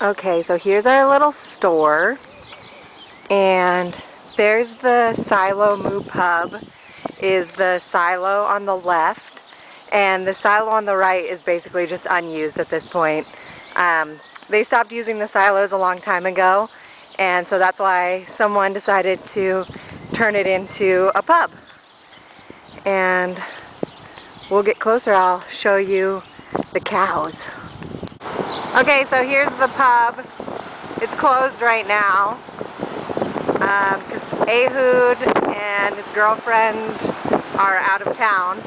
Okay, so here's our little store, and there's the Silo Moo Pub, is the silo on the left, and the silo on the right is basically just unused at this point. They stopped using the silos a long time ago, and so that's why someone decided to turn it into a pub. And we'll get closer, I'll show you the cows. Okay, so here's the pub. It's closed right now because Ehud and his girlfriend are out of town.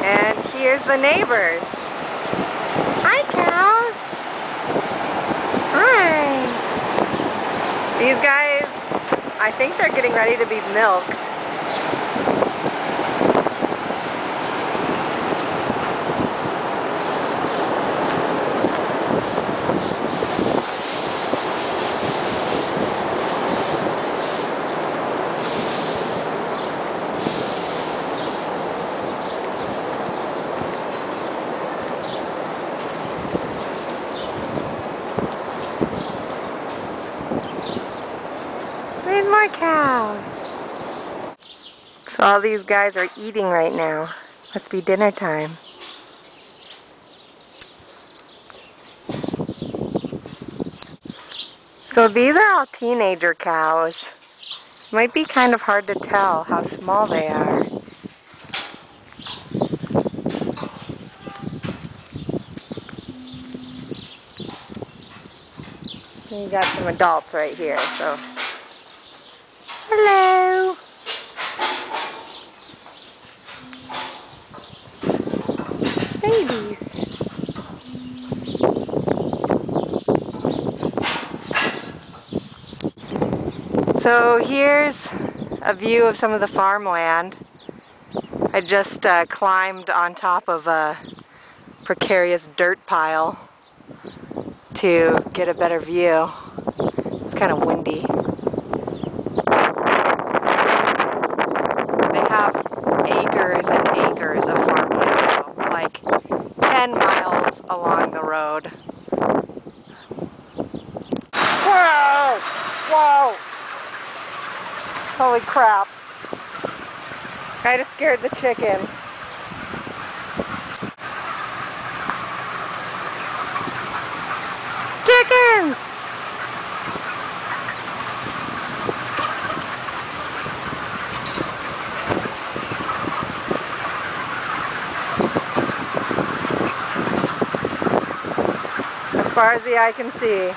And here's the neighbors. Hi, cows. Hi. These guys, I think they're getting ready to be milked. There's more cows. So all these guys are eating right now. Must be dinner time. So these are all teenager cows. Might be kind of hard to tell how small they are. You got some adults right here, so. Hello! Babies. So here's a view of some of the farmland. I just climbed on top of a precarious dirt pile to get a better view. It's kind of windy. They have acres and acres of farmland, though, like 10 miles along the road. Whoa! Whoa! Holy crap. I just scared the chickens. Chickens! As far as the eye can see.